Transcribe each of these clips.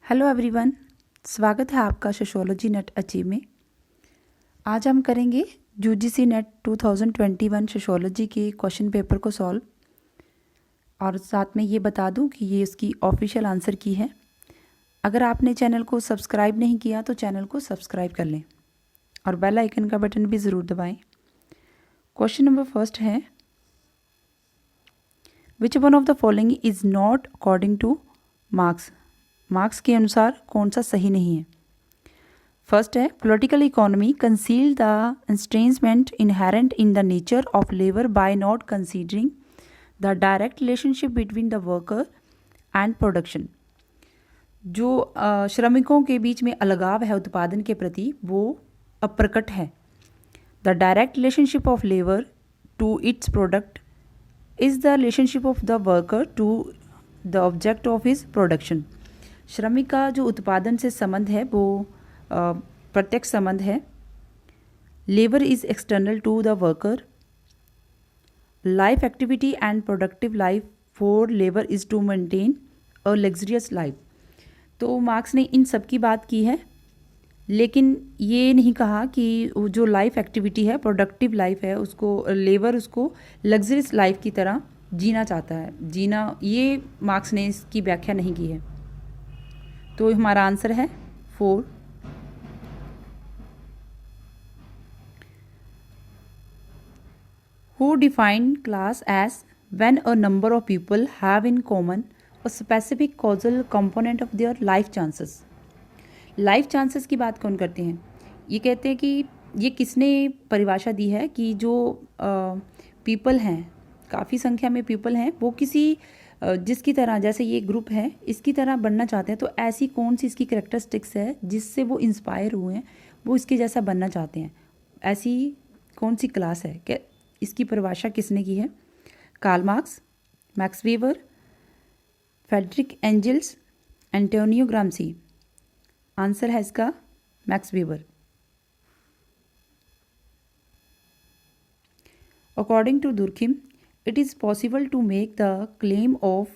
Hello everyone, स्वागत है आपका सोशियोलॉजी नेट अचीव में। आज हम करेंगे यूजीसी नेट 2021 सोशियोलॉजी के क्वेश्चन पेपर को सॉल्व, और साथ में ये बता दूं कि ये इसकी ऑफिशियल आंसर की है। अगर आपने चैनल को सब्सक्राइब नहीं किया तो चैनल को सब्सक्राइब कर लें और बेल आइकन का बटन भी ज़रूर दबाएं। क्वेश्चन नंबर फर्स्ट है, which one of the following is not according to Marx. Marx के अनुसार कौन सा सही नहीं है। फर्स्ट है, political economy conceal the estrangement inherent in the nature of labour by not considering the direct relationship between the worker and production. जो श्रमिकों के बीच में अलगाव है उत्पादन के प्रति, वो अप्रकट है। The direct relationship of labour to its product is the relationship of the worker to the object of his production. श्रमिक का जो उत्पादन से संबंध है वो प्रत्यक्ष संबंध है। Labour is external to the worker. Life activity and productive life for labour is to maintain a luxurious life. तो मार्क्स ने इन सब की बात की है, लेकिन ये नहीं कहा कि जो लाइफ एक्टिविटी है, प्रोडक्टिव लाइफ है, उसको लेबर उसको लग्जरियस लाइफ की तरह जीना चाहता है। जीना, ये मार्क्स ने इसकी व्याख्या नहीं की है। तो हमारा आंसर है 4। Who defined class as when a number of people have in common a specific causal component of their life chances। Life chances की बात कौन करते हैं? ये कहते हैं कि ये किसने परिभाषा दी है कि जो पीपल हैं, काफ़ी संख्या में पीपल हैं, वो किसी जिसकी तरह, जैसे ये ग्रुप है, इसकी तरह बनना चाहते हैं। तो ऐसी कौन सी इसकी करेक्टरिस्टिक्स है जिससे वो इंस्पायर हुए हैं, वो इसके जैसा बनना चाहते हैं? ऐसी कौन सी क्लास है? क्या इसकी परिभाषा किसने की है? Karl Marx, Max Weber, Friedrich Engels, Antonio Gramsci. Answer है इसका Max Weber. According to Durkheim, it is possible to make the claim of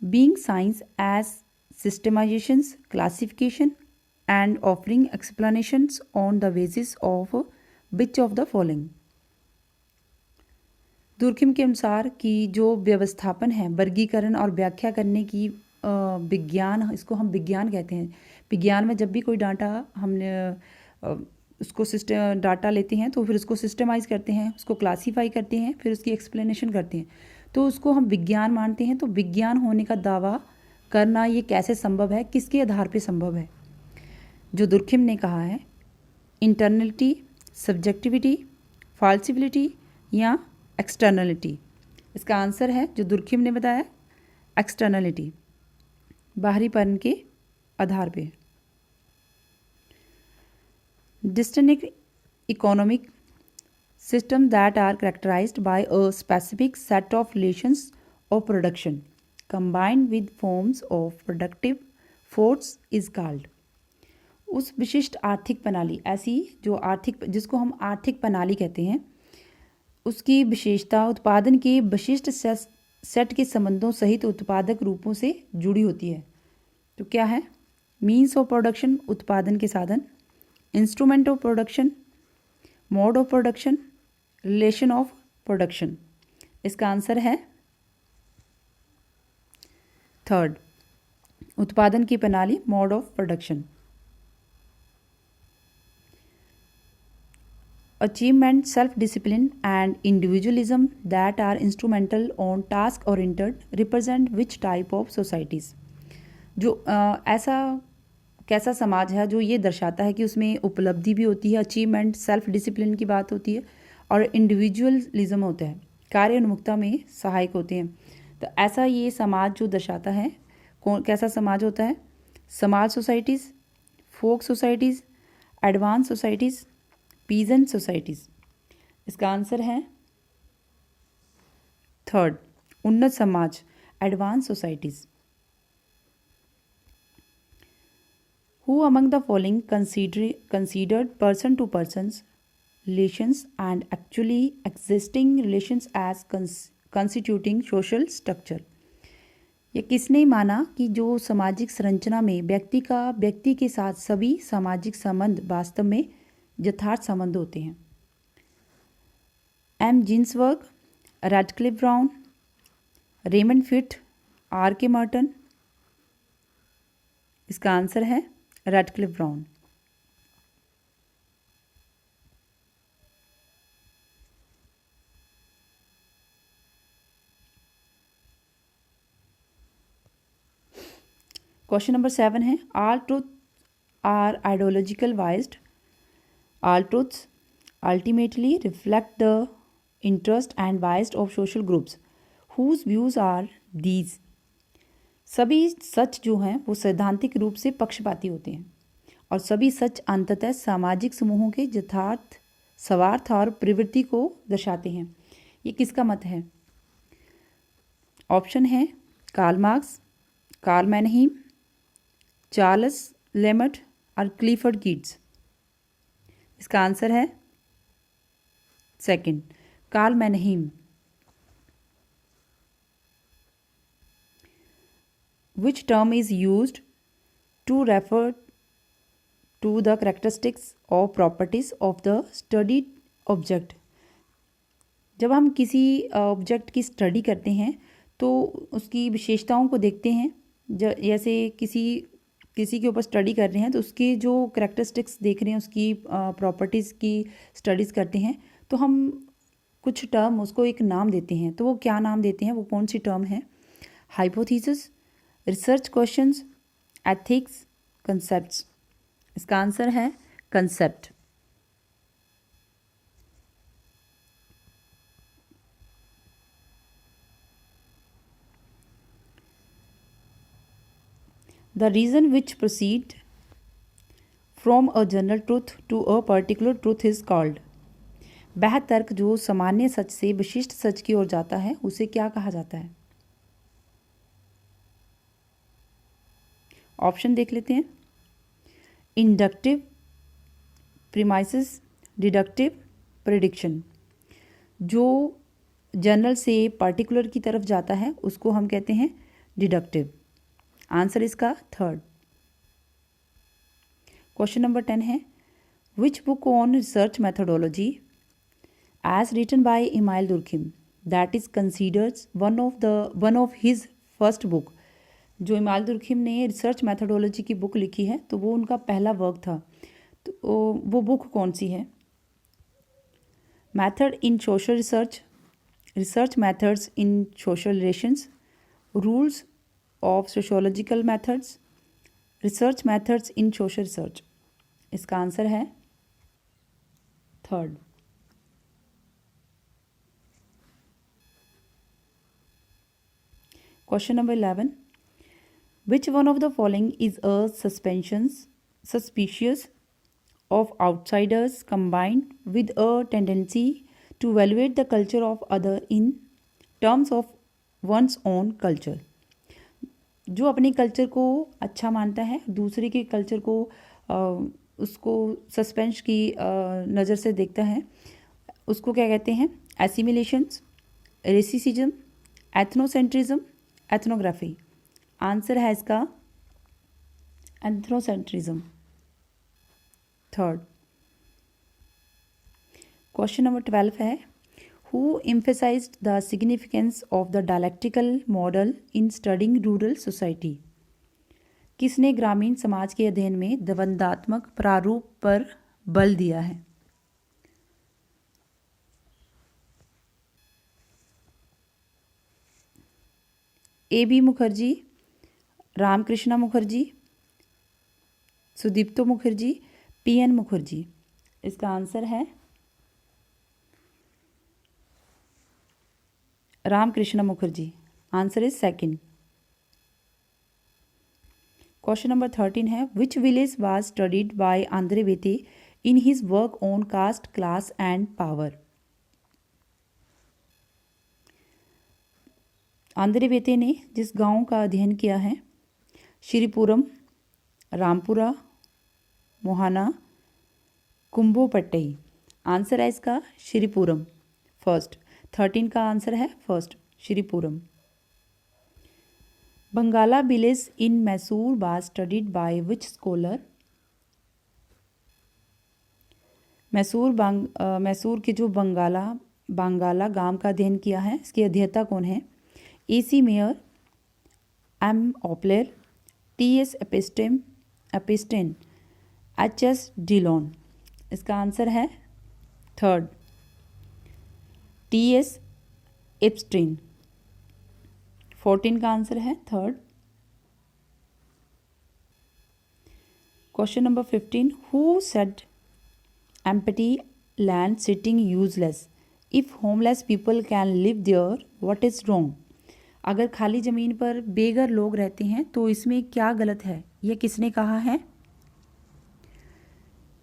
being science as systemizations, classification and offering explanations on the basis of which of the following। Durkheim के अनुसार कि जो व्यवस्थापन है, वर्गीकरण और व्याख्या करने की विज्ञान, इसको हम विज्ञान कहते हैं। विज्ञान में जब भी कोई डाटा हमने उसको डाटा लेते हैं तो फिर उसको सिस्टमाइज़ करते हैं, उसको क्लासीफाई करते हैं, फिर उसकी एक्सप्लेनेशन करते हैं, तो उसको हम विज्ञान मानते हैं। तो विज्ञान होने का दावा करना ये कैसे संभव है, किसके आधार पे संभव है? जो दुर्खिम ने कहा है, इंटरनलिटी, सब्जेक्टिविटी, फॉल्सिबिलिटी या एक्सटर्नलिटी। इसका आंसर है, जो दुर्खिम ने बताया, एक्सटर्नलिटी, बाहरीपन के आधार पे। Distinct economic system that are characterized by a specific set of relations of production combined with forms of productive force is called। उस विशिष्ट आर्थिक प्रणाली, ऐसी जो आर्थिक, जिसको हम आर्थिक प्रणाली कहते हैं, उसकी विशेषता उत्पादन के विशिष्ट सेट के संबंधों सहित उत्पादक रूपों से जुड़ी होती है। तो क्या है? मीन्स ऑफ प्रोडक्शन, उत्पादन के साधन, instrument of production, mode of production, relation of production. इसका आंसर है 3, उत्पादन की प्रणाली, mode of production. Achievement, self discipline and individualism that are instrumental on task oriented represent which type of societies. जो ऐसा कैसा समाज है जो ये दर्शाता है कि उसमें उपलब्धि भी होती है, अचीवमेंट, सेल्फ डिसिप्लिन की बात होती है, और इंडिविजुअलिज्म होता है, कार्य उन्मुखता में सहायक होते हैं। तो ऐसा ये समाज जो दर्शाता है, कौन कैसा समाज होता है? समाज societies, folk societies, advance societies, peasant societies. इसका आंसर है 3, उन्नत समाज, advance societies. Who among the following considered person-to-persons relations and actually existing relations as constituting social structure? ये किसने माना कि जो सामाजिक संरचना में व्यक्ति के साथ सभी सामाजिक संबंध वास्तव में यथार्थ संबंध होते हैं? M Ginsberg, Radcliffe Brown, Raymond Firth, R K Merton. इसका आंसर है रैडक्लिफ ब्राउन। क्वेश्चन नंबर 7 है, all truth are ideological biased. All truths ultimately reflect the interest and biased of social groups whose views are these. सभी सच जो हैं वो सैद्धांतिक रूप से पक्षपाती होते हैं और सभी सच अंततः सामाजिक समूहों के यथार्थ स्वार्थ और प्रवृत्ति को दर्शाते हैं। ये किसका मत है? ऑप्शन है Karl Marx, Karl Mannheim, Charles Lemert और क्लिफर्ड कीट्स। इसका आंसर है second, Karl Mannheim. Which term is used to refer to the characteristics or properties of the studied object? जब हम किसी ऑब्जेक्ट की स्टडी करते हैं तो उसकी विशेषताओं को देखते हैं। जैसे किसी के ऊपर स्टडी कर रहे हैं तो उसके जो करेक्टरिस्टिक्स देख रहे हैं, उसकी प्रॉपर्टीज़ की स्टडीज़ करते हैं, तो हम कुछ टर्म उसको एक नाम देते हैं। तो वो क्या नाम देते हैं, वो कौन सी टर्म है? Hypothesis, research questions, ethics, concepts. इसका आंसर है concept. The reason which proceed from a general truth to a particular truth is called. वह तर्क जो सामान्य सच से विशिष्ट सच की ओर जाता है उसे क्या कहा जाता है? ऑप्शन देख लेते हैं। Inductive, premises, deductive, prediction. जो जनरल से पर्टिकुलर की तरफ जाता है उसको हम कहते हैं डिडक्टिव। आंसर इसका थर्ड। क्वेश्चन नंबर 10 है, which book on research methodology as written by Emile Durkheim that is considered one of his first book. जो इमाइल दुर्खिम ने रिसर्च मैथडोलॉजी की बुक लिखी है तो वो उनका पहला वर्क था। तो वो बुक कौन सी है? Method in social research, research methods in social relations, rules of sociological methods, research methods in social research. इसका आंसर है third. Question number 11, which one of the following is a suspicious of outsiders combined with a tendency to evaluate the culture of other in terms of one's own culture? जो अपने culture को अच्छा मानता है, दूसरे के culture को उसको सस्पेंस की नज़र से देखता है, उसको क्या कहते हैं? एसिमिलेशंस, रेसिसिज्म, एथनोसेंट्रिज्म, एथनोग्राफी। आंसर है इसका एथनोसेंट्रिज्म, थर्ड। क्वेश्चन नंबर 12 है, who emphasised the significance of the dialectical model in studying rural society. किसने ग्रामीण समाज के अध्ययन में द्वंद्वात्मक प्रारूप पर बल दिया है? A.B. मुखर्जी, रामकृष्णा मुखर्जी, सुदीप्तो मुखर्जी, P.N. मुखर्जी। इसका आंसर है Ramakrishna Mukherjee. Answer is second. Question number 13 है, which village was studied by Andre Beteille in his work on caste, class and power. Andre Beteille ने जिस गांव का अध्ययन किया है, श्रीपुरम, रामपुरा, मोहाना, कुंभोपट्टई। आंसर है इसका श्रीपुरम, फर्स्ट। 13 का आंसर है first, Sripuram. Bangala village in Mysore was studied by which scholar? Mysore के जो बांगाला गांव का अध्ययन किया है, इसके अध्येता कौन है? AC mayor, M ऑपलेर, TS एपिस्टेन, HS Dhillon. इसका आंसर है थर्ड, TS एप्स्टेन। 14 का आंसर है third. Question number 15, who said empty land sitting useless? If homeless people can live there, what is wrong? अगर खाली ज़मीन पर बेघर लोग रहते हैं तो इसमें क्या गलत है? यह किसने कहा है?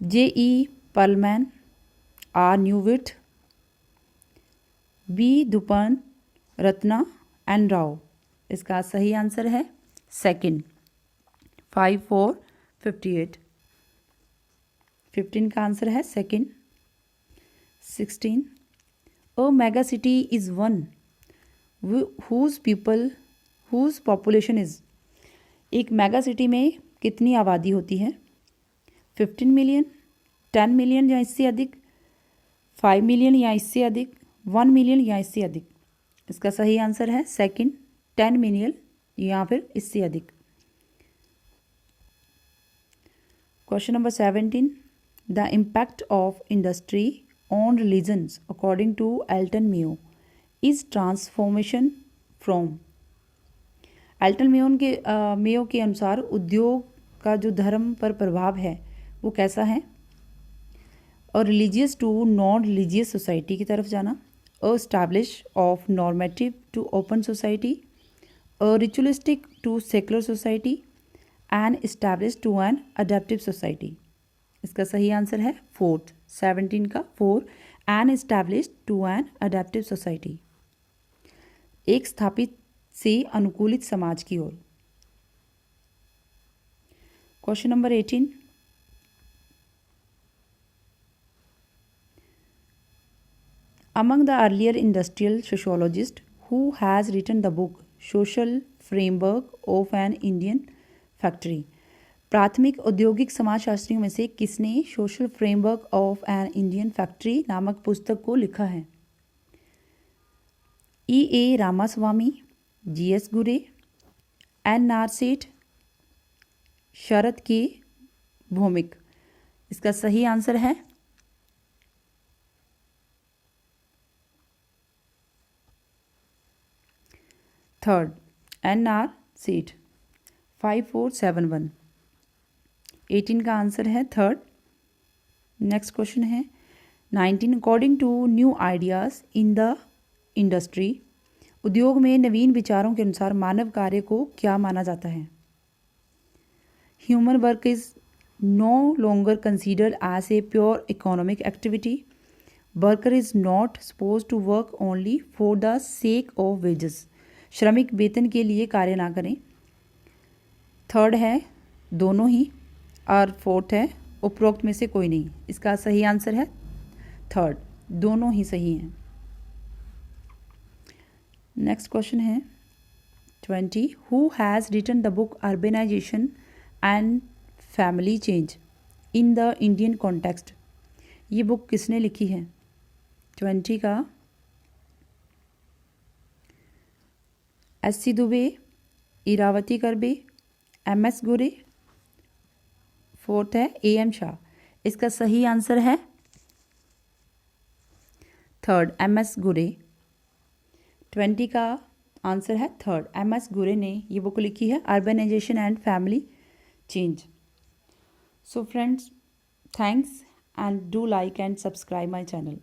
J.E. Perlman, R. Neuwirth, B. Dupont Ratna and Rao. इसका सही आंसर है सेकंड, 5, 4, 58। 15 का आंसर है second. 16, a mega city is one whose population is. एक मेगा सिटी में कितनी आबादी होती है? 15 मिलियन, 10 मिलियन या इससे अधिक, 5 मिलियन या इससे अधिक, 1 मिलियन या इससे अधिक। इसका सही आंसर है सेकंड, 10 मिलियन या फिर इससे अधिक। Question number 17, the impact of industry on religions according to Elton Mayo is transformation from. Elton Mayo के अनुसार उद्योग का जो धर्म पर प्रभाव है वो कैसा है? और religious to non religious society की तरफ जाना, establish of normative to open society, ritualistic to secular society and establish to an adaptive society. इसका सही आंसर है फोर्थ, 17 का 4, an establish to an adaptive society. एक स्थापित से अनुकूलित समाज की ओर। Question number 18, among the earlier industrial sociologists who has written the book social framework of an Indian factory, प्राथमिक औद्योगिक समाजशास्त्रियों में से किसने social framework of an Indian factory नामक पुस्तक को लिखा है? E.A. रामास्वामी, G.S. गुरे, N. आर सेठ, शरद के भौमिक। इसका सही आंसर है थर्ड, N. आर सेठ। 5, 4, 7, 1। 18 का आंसर है थर्ड। नेक्स्ट क्वेश्चन है 19, according to new ideas in the industry, उद्योग में नवीन विचारों के अनुसार मानव कार्य को क्या माना जाता है? Human work is no longer considered as a pure economic activity. Worker is not suppose to work only for the sake of wages. श्रमिक वेतन के लिए कार्य ना करें। थर्ड है दोनों ही, और फोर्थ है उपरोक्त में से कोई नहीं। इसका सही आंसर है थर्ड, दोनों ही सही हैं। नेक्स्ट क्वेश्चन है 20, who has written the book urbanization and family change in the Indian context. ये बुक किसने लिखी है? 20 का S.C. दुबे, इरावती करबे, M.S. गुरे, फोर्थ है A.M. शाह। इसका सही आंसर है थर्ड, M.S. गुरे। 20 का आंसर है थर्ड, M.S. गुरे ने ये बुक लिखी है, urbanization and family change. So friends, thanks and do like and subscribe my channel.